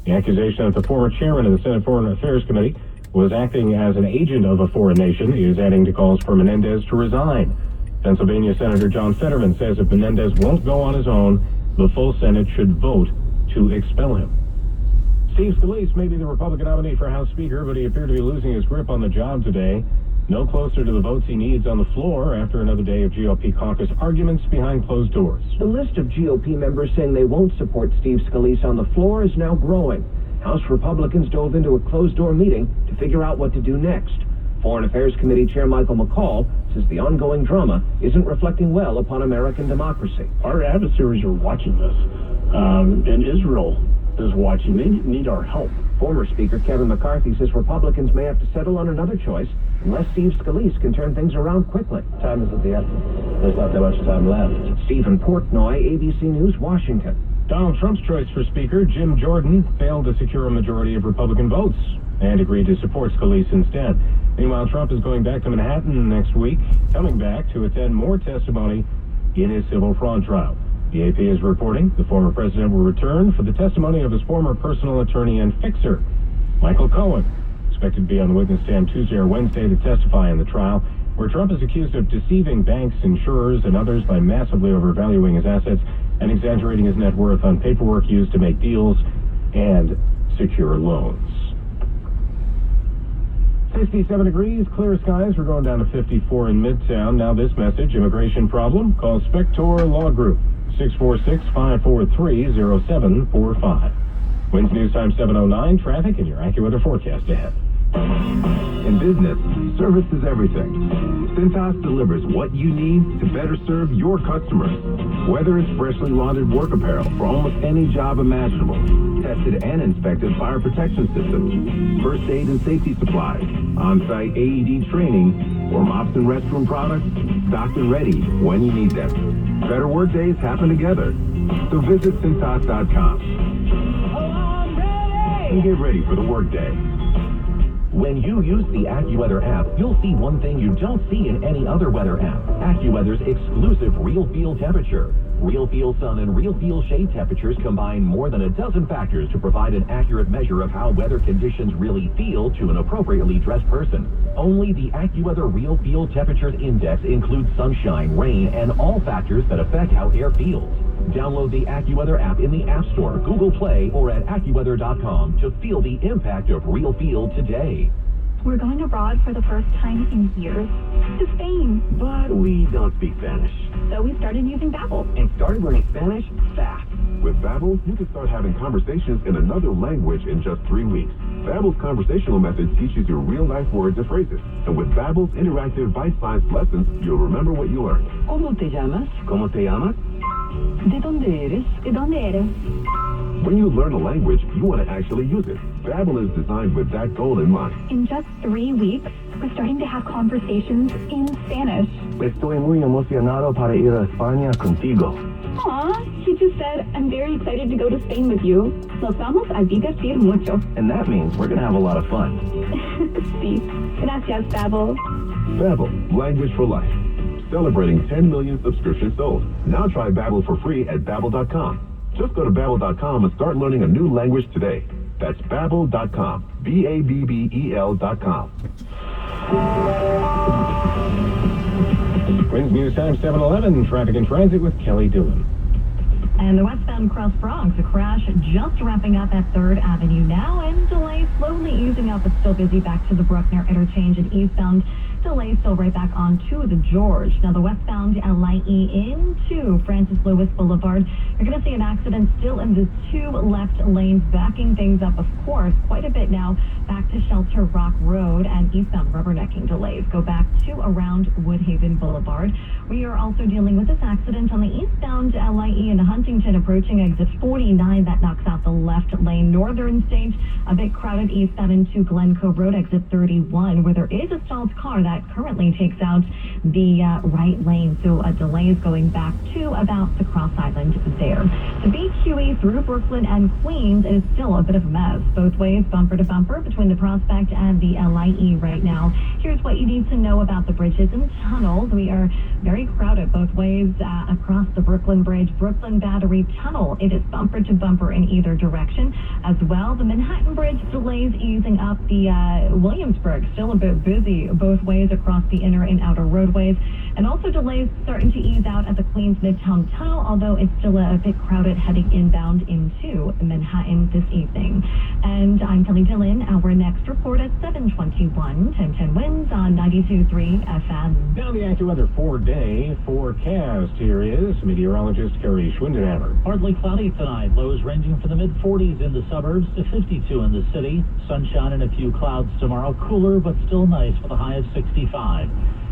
The accusation that the former chairman of the Senate Foreign Affairs Committee was acting as an agent of a foreign nation is adding to calls for Menendez to resign. Pennsylvania Senator John Fetterman says if Menendez won't go on his own, the full Senate should vote to expel him. Steve Scalise may be the Republican nominee for House Speaker, but he appeared to be losing his grip on the job today. No closer to the votes he needs on the floor after another day of GOP caucus arguments behind closed doors. The list of GOP members saying they won't support Steve Scalise on the floor is now growing. House Republicans dove into a closed-door meeting to figure out what to do next. Foreign Affairs Committee Chair Michael McCall says the ongoing drama isn't reflecting well upon American democracy. Our adversaries are watching this, and Israel is watching. They need our help. Former Speaker Kevin McCarthy says Republicans may have to settle on another choice unless Steve Scalise can turn things around quickly. Time is of the essence. There's not that much time left. Stephen Portnoy, ABC News, Washington. Donald Trump's choice for Speaker, Jim Jordan, failed to secure a majority of Republican votes and agreed to support Scalise instead. Meanwhile, Trump is going back to Manhattan next week, coming back to attend more testimony in his civil fraud trial. The AP is reporting the former president will return for the testimony of his former personal attorney and fixer, Michael Cohen, expected to be on the witness stand Tuesday or Wednesday to testify in the trial, where Trump is accused of deceiving banks, insurers, and others by massively overvaluing his assets and exaggerating his net worth on paperwork used to make deals and secure loans. 67 degrees, clear skies. We're going down to 54 in Midtown. Now this message, immigration problem, call Spector Law Group, 646-543-0745. Winds News Time 7:09, traffic and your AccuWeather forecast ahead. In business, service is everything. Cintas delivers what you need to better serve your customers. Whether it's freshly laundered work apparel for almost any job imaginable, tested and inspected fire protection systems, first aid and safety supplies, on-site AED training, or mops and restroom products, stocked and ready when you need them. Better work days happen together. So visit Cintas.com and get ready for the workday. When you use the AccuWeather app, you'll see one thing you don't see in any other weather app. AccuWeather's exclusive real field temperature. Real field sun and real field shade temperatures combine more than a dozen factors to provide an accurate measure of how weather conditions really feel to an appropriately dressed person. Only the AccuWeather Real Field Temperatures Index includes sunshine, rain, and all factors that affect how air feels. Download the AccuWeather app in the App Store, Google Play, or at AccuWeather.com to feel the impact of real field today. We're going abroad for the first time in years to Spain. But we don't speak Spanish. So we started using Babbel. And started learning Spanish fast. With Babbel, you can start having conversations in another language in just 3 weeks. Babbel's conversational method teaches you real-life words and phrases. And with Babbel's interactive bite-sized lessons, you'll remember what you learned. ¿Cómo te llamas? ¿Cómo te llamas? ¿De dónde eres? ¿De dónde eres? When you learn a language, you want to actually use it. Babbel is designed with that goal in mind. In just 3 weeks, we're starting to have conversations in Spanish. Estoy muy emocionado para ir a España contigo. Aw, he just said, I'm very excited to go to Spain with you. Nos vamos a divertir mucho. And that means we're going to have a lot of fun. Sí. Gracias, Babbel. Babbel, language for life. Celebrating 10 million subscriptions sold. Now try Babbel for free at Babbel.com. Just go to Babbel.com and start learning a new language today. That's Babbel.com. Babbel.com. Winds News Time 7:11, traffic and transit with Kelly Dillon. And the westbound Cross Bronx, a crash just wrapping up at 3rd Avenue now, and delays slowly easing up, but still busy back to the Bruckner interchange, and eastbound delays still right back onto the George. Now the westbound LIE into Francis Lewis Boulevard, you're going to see an accident still in the 2 left lanes, backing things up, of course, quite a bit now back to Shelter Rock Road, and eastbound rubbernecking delays go back to around Woodhaven Boulevard. We are also dealing with this accident on the eastbound LIE into Huntington approaching exit 49. That knocks out the left lane. Northern State, a bit crowded eastbound into Glen Cove Road, exit 31, where there is a stalled car that currently takes out the right lane. So a delay is going back to about the Cross Island there. The BQE through Brooklyn and Queens is still a bit of a mess. Both ways, bumper to bumper between the Prospect and the LIE right now. Here's what you need to know about the bridges and tunnels. We are very crowded both ways across the Brooklyn Bridge. Brooklyn Battery Battery Tunnel. It is bumper to bumper in either direction. As well, the Manhattan Bridge delays easing up. The Williamsburg still a bit busy both ways across the inner and outer roadways. And also delays starting to ease out at the Queens Midtown Tunnel, although it's still a bit crowded heading inbound into Manhattan this evening. And I'm Kelly Dillon. Our next report at 7:21. 1010 Winds on 92.3 FM. Now the AccuWeather 4-day forecast. Here is meteorologist Carrie Schwindenhammer. Partly cloudy tonight. Lows ranging from the mid-40s in the suburbs to 52 in the city. Sunshine and a few clouds tomorrow. Cooler but still nice with a high of 65.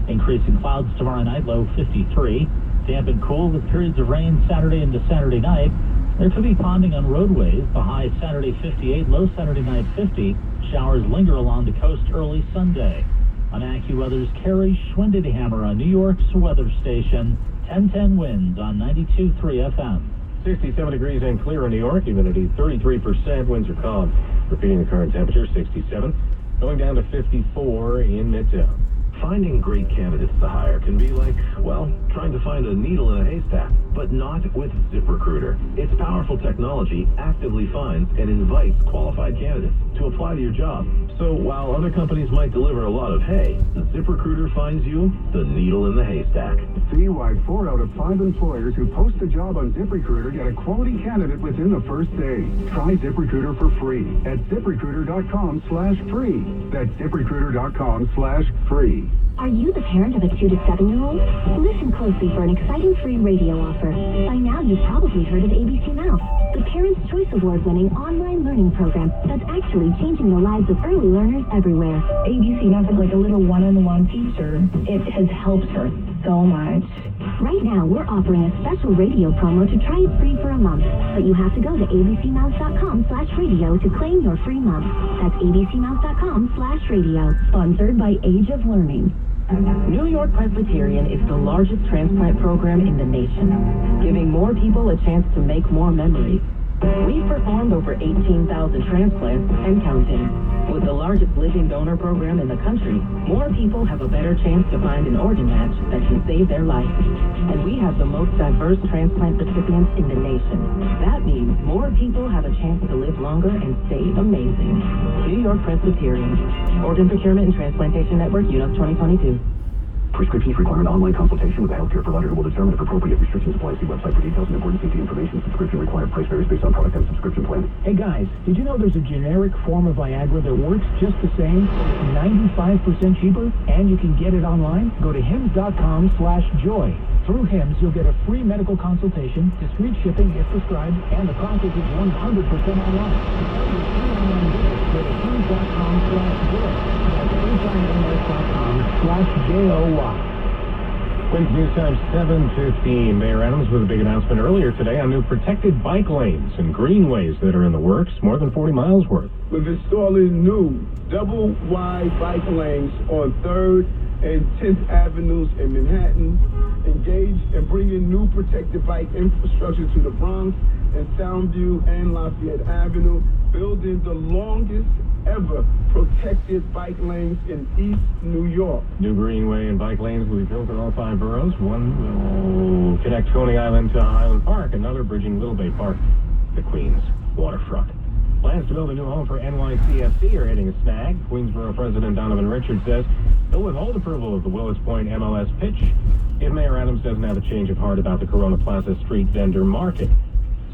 Increasing clouds tomorrow night, low 53. Damp and cool with periods of rain Saturday into Saturday night. There could be ponding on roadways. The high Saturday 58, low Saturday night 50. Showers linger along the coast early Sunday. On AccuWeather's Carrie Schwindenhammer on New York's weather station. 1010 Winds on 92.3 FM. 67 degrees and clear in New York. Humidity 33%. Winds are calm. Repeating the current temperature, 67. Going down to 54 in Midtown. Finding great candidates to hire can be like, well, trying to find a needle in a haystack, but not with ZipRecruiter. Its powerful technology actively finds and invites qualified candidates to apply to your job. So while other companies might deliver a lot of hay, ZipRecruiter finds you the needle in the haystack. See why 4 out of 5 employers who post a job on ZipRecruiter get a quality candidate within the first day. Try ZipRecruiter for free at ZipRecruiter.com/free. That's ZipRecruiter.com/free. Are you the parent of a 2 to 7-year-old? Listen closely for an exciting free radio offer. By now, you've probably heard of ABC Mouse, the Parents' Choice Award-winning online learning program that's actually changing the lives of early learners everywhere. ABC Mouse is like a little one-on-one teacher. It has helped her so much. Right now, we're offering a special radio promo to try it free for a month. But you have to go to abcmouse.com/radio to claim your free month. That's abcmouse.com/radio. Sponsored by Age of Learning. New York Presbyterian is the largest transplant program in the nation, giving more people a chance to make more memories. We've performed over 18,000 transplants and counting. With the largest living donor program in the country, more people have a better chance to find an organ match that can save their life. And we have the most diverse transplant recipients in the nation. That means more people have a chance to live longer and stay amazing. New York Presbyterian. Organ Procurement and Transplantation Network, UNOS 2022. Prescriptions require an online consultation with a healthcare provider who will determine if appropriate restrictions apply. See website for details and important safety information. Subscription required. Price varies based on product and subscription plan. Hey guys, did you know there's a generic form of Viagra that works just the same? 95% cheaper, and you can get it online? Go to hims.com/joy. Through Hims, you'll get a free medical consultation, discreet shipping if prescribed, and the process is 100% online. Go to hims.com/joy. HIMS.com/JOY. Winds News Time 7:15. Mayor Adams with a big announcement earlier today on new protected bike lanes and greenways that are in the works, more than 40 miles worth. We're installing new double-wide bike lanes on 3rd and 10th Avenues in Manhattan, engaged in bringing new protected bike infrastructure to the Bronx and Soundview and Lafayette Avenue, building the longest ever protected bike lanes in East New York. New greenway and bike lanes will be built in all 5 boroughs. One will connect Coney Island to Highland Park, another bridging Little Bay Park to Queens waterfront. Plans to build a new home for NYCFC are hitting a snag. Queensborough President Donovan Richards says he'll withhold approval of the Willis Point MLS pitch if Mayor Adams doesn't have a change of heart about the Corona Plaza street vendor market.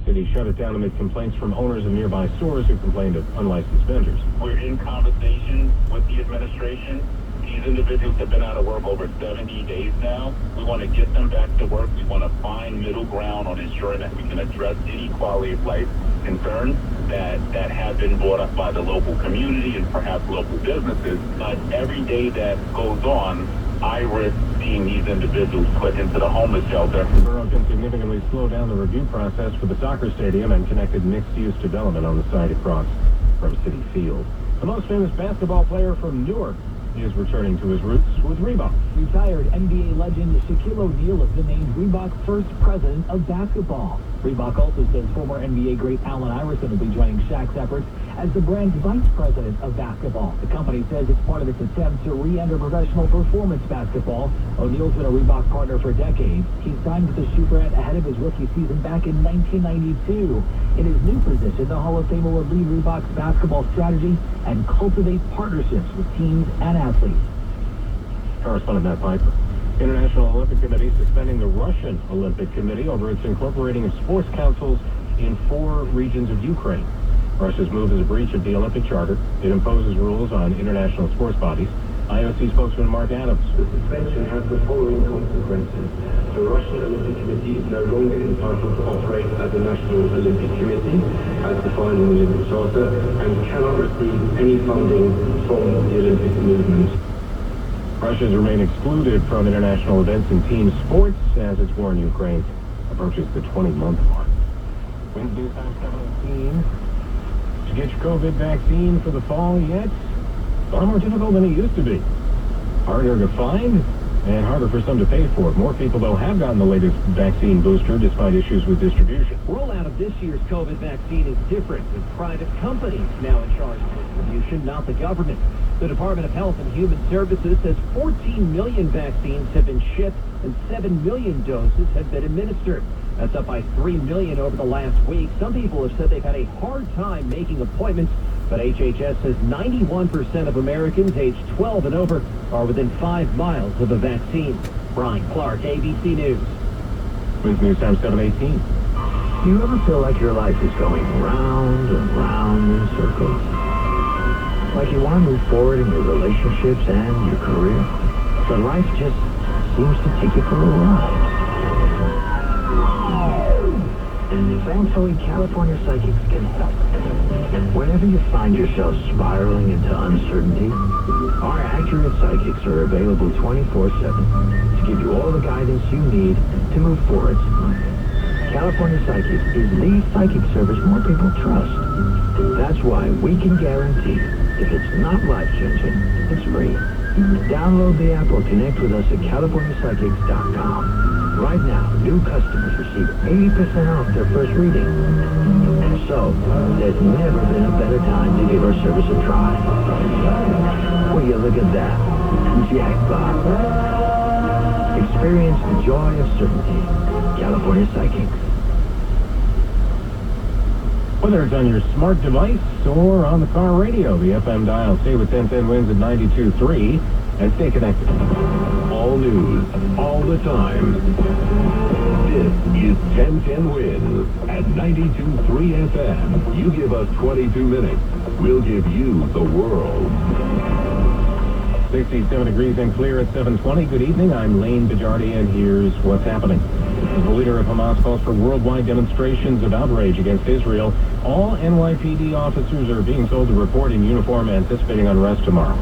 The city shut it down amid complaints from owners of nearby stores who complained of unlicensed vendors. We're in conversation with the administration. These individuals have been out of work over 70 days now. We want to get them back to work. We want to find middle ground on ensuring that we can address any quality of life concerns that have been brought up by the local community and perhaps local businesses. But every day that goes on, I risk seeing these individuals put into the homeless shelter. The borough can significantly slow down the review process for the soccer stadium and connected mixed-use development on the site across from Citi Field. The most famous basketball player from Newark is returning to his roots with Reebok. Retired NBA legend Shaquille O'Neal has been named Reebok's first president of basketball. Reebok also says former NBA great Allen Iverson will be joining Shaq's efforts as the brand's vice president of basketball. The company says it's part of its attempt to re-enter professional performance basketball. O'Neal's been a Reebok partner for decades. He signed with the shoe brand ahead of his rookie season back in 1992. In his new position, the Hall of Famer will lead Reebok's basketball strategy and cultivate partnerships with teams and athletes. Correspondent Matt Piper. International Olympic Committee suspending the Russian Olympic Committee over its incorporating of sports councils in 4 regions of Ukraine. Russia's move is a breach of the Olympic Charter. It imposes rules on international sports bodies. IOC spokesman Mark Adams. The suspension has the following consequences. The Russian Olympic Committee is no longer entitled to operate as a National Olympic Committee, as defined in the Olympic Charter, and cannot receive any funding from the Olympic movement. Russia has remained excluded from international events and team sports as its war in Ukraine approaches the 20-month mark. Wednesday News Time 7:18. Did you get your COVID vaccine for the fall yet? A lot more difficult than it used to be. Harder to find and harder for some to pay for. More people, though, have gotten the latest vaccine booster despite issues with distribution. Rollout of this year's COVID vaccine is different, with private companies now in charge of distribution, not the government. The Department of Health and Human Services says 14 million vaccines have been shipped and 7 million doses have been administered. That's up by 3 million over the last week. Some people have said they've had a hard time making appointments, but HHS says 91% of Americans aged 12 and over are within 5 miles of a vaccine. Brian Clark, ABC News. Wednesday News Time 7:18. Do you ever feel like your life is going round and round in circles? Like you want to move forward in your relationships and your career, but life just seems to take you for a ride. Thankfully, California Psychics can help. Whenever you find yourself spiraling into uncertainty, our accurate psychics are available 24/7 to give you all the guidance you need to move forward. California Psychics is the psychic service more people trust. That's why we can guarantee if it's not life-changing, it's free. Download the app or connect with us at CaliforniaPsychics.com. Right now, new customers receive 80% off their first reading. So, there's never been a better time to give our service a try. Will you look at that? Jackpot. Experience the joy of certainty. California Psychics. Whether it's on your smart device or on the car radio, the FM dial. Stay with 1010 Wins at 92.3 and stay connected. All news, all the time. This is 1010 Wins at 92.3 FM. You give us 22 minutes, we'll give you the world. 67 degrees and clear at 7:20. Good evening. I'm Lane Bajardi, and here's what's happening. The leader of Hamas calls for worldwide demonstrations of outrage against Israel. All NYPD officers are being told to report in uniform, anticipating unrest tomorrow.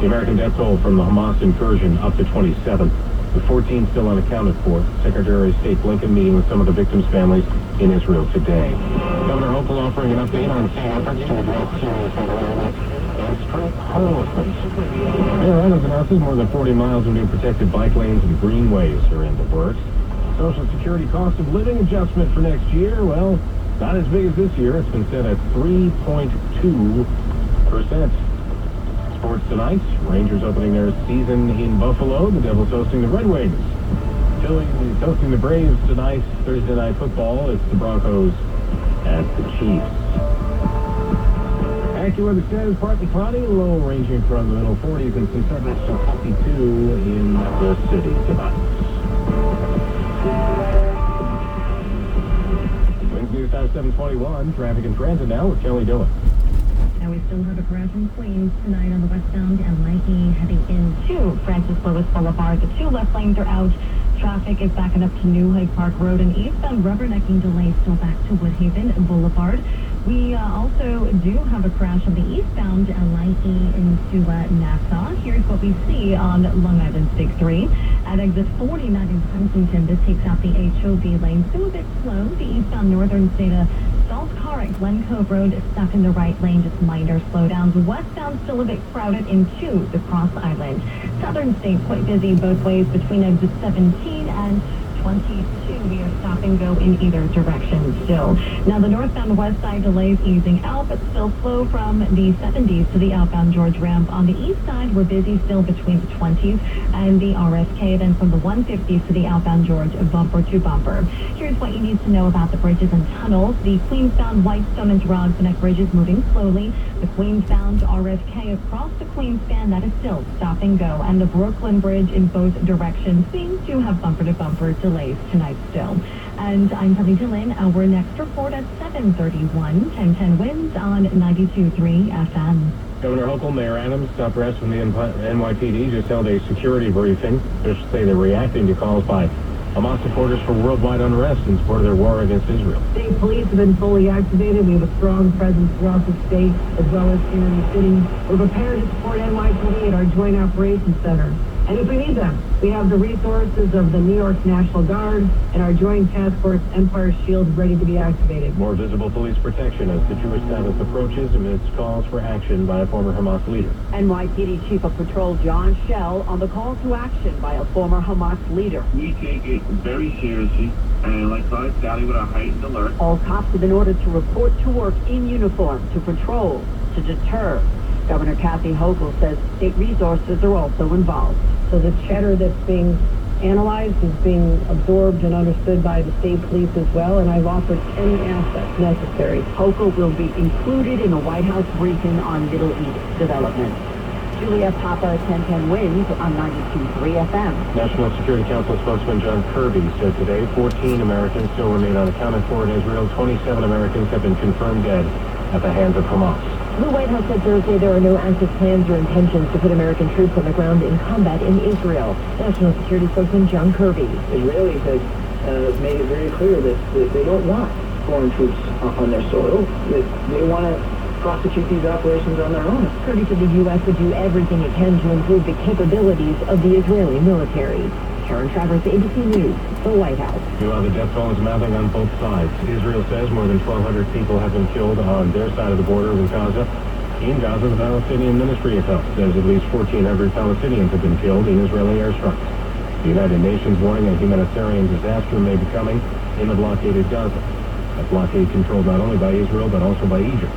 The American death toll from the Hamas incursion up to 27, with 14 still unaccounted for. Secretary of State Blinken meeting with some of the victims' families in Israel today. Governor Hochul offering an update on state efforts to address serious environment and street homelessness. Mayor Adams announces more than 40 miles of new protected bike lanes and greenways are in the works. Social Security cost of living adjustment for next year, well, not as big as this year. It's been set at 3.2%. Sports tonight, Rangers opening their season in Buffalo. The Devils hosting the Red Wings. Phillies hosting the Braves tonight. Thursday night football, it's the Broncos at the Chiefs. AccuWeather says partly cloudy, low ranging from the middle 40s and some sunrise to 52 in the city tonight. Wednesday News Time 7:21. Traffic and transit now with Kelly Dillon. Now we still have a crash in Queens tonight on the westbound LIE heading into Francis Lewis Boulevard. The 2 left lanes are out. Traffic is backing up to New Hyde Park Road, and eastbound rubbernecking delays still back to Woodhaven Boulevard. We also do have a crash on the eastbound LIE into Nassau. Here's what we see on Long Island State 3. At exit 49 in Huntington, this takes out the HOV lane. Still a bit slow. The eastbound northern state of stalled car at Glen Cove Road stuck in the right lane, just minor slowdowns. Westbound still a bit crowded into the Cross Island. Southern state quite busy both ways between exit 17 and 22. We are stop and go in either direction still. Now, the northbound west side delays easing out, but still slow from the 70s to the outbound George ramp. On the east side, we're busy still between the 20s and the RFK. Then from the 150s to the outbound George, bumper to bumper. Here's what you need to know about the bridges and tunnels. The Queensbound Whitestone and Toronto Connect Bridge is moving slowly. The Queensbound RFK across the Queenspan, that is still stop and go. And the Brooklyn Bridge in both directions seems to have bumper-to-bumper delays tonight still. And I'm Kelly Dillon. Our next report at 7:31. 1010 winds on 92.3 FM. Governor Hochul, Mayor Adams, top brass from the NYPD just held a security briefing. Officials say they're reacting to calls by Hamas supporters for worldwide unrest in support of their war against Israel. State police have been fully activated. We have a strong presence throughout the state as well as here in the city. We're prepared to support NYPD at our Joint Operations Center. And if we need them, we have the resources of the New York National Guard and our Joint Task Force Empire Shield ready to be activated. More visible police protection as the Jewish Sabbath approaches amidst calls for action by a former Hamas leader. NYPD Chief of Patrol John Schell on the call to action by a former Hamas leader. We take it very seriously, and like I said, with a heightened alert. All cops have been ordered to report to work in uniform, to patrol, to deter. Governor Kathy Hochul says state resources are also involved. So the chatter that's being analyzed is being absorbed and understood by the state police as well, and I've offered any assets necessary. Hochul will be included in a White House briefing on Middle East development. Juliet Papa, 1010 Winds on 92.3 FM. National Security Council spokesman John Kirby said today 14 Americans still remain unaccounted for in Israel. 27 Americans have been confirmed dead at the hands of Hamas. The White House said Thursday there are no active plans or intentions to put American troops on the ground in combat in Israel. National Security spokesman John Kirby. Israelis have made it very clear that they don't want foreign troops on their soil. That they want to prosecute these operations on their own. Kirby said the U.S. would do everything it can to improve the capabilities of the Israeli military. Karen Travers, ABC News, the White House. Meanwhile, the death toll is mounting on both sides. Israel says more than 1,200 people have been killed on their side of the border with Gaza. In Gaza, the Palestinian Ministry of Health says at least 1,400 Palestinians have been killed in Israeli airstrikes. The United Nations warning a humanitarian disaster may be coming in the blockaded Gaza. A blockade controlled not only by Israel but also by Egypt,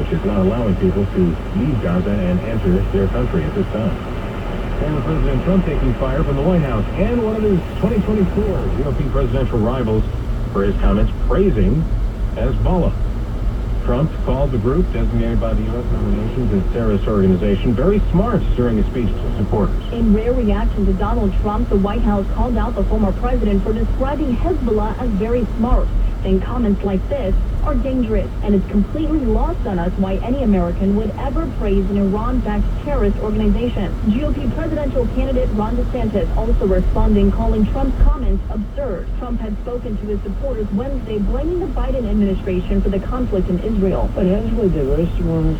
which is not allowing people to leave Gaza and enter their country at this time. And President Trump taking fire from the White House and one of his 2024 GOP presidential rivals for his comments praising Hezbollah. Trump called the group designated by the U.S. nominations as terrorist organization very smart during a speech to supporters. In rare reaction to Donald Trump, the White House called out the former president for describing Hezbollah as very smart. Saying comments like this are dangerous, and it's completely lost on us why any American would ever praise an Iran-backed terrorist organization. GOP presidential candidate Ron DeSantis also responding, calling Trump's comments absurd. Trump had spoken to his supporters Wednesday, blaming the Biden administration for the conflict in Israel. But Hezbollah terrorist was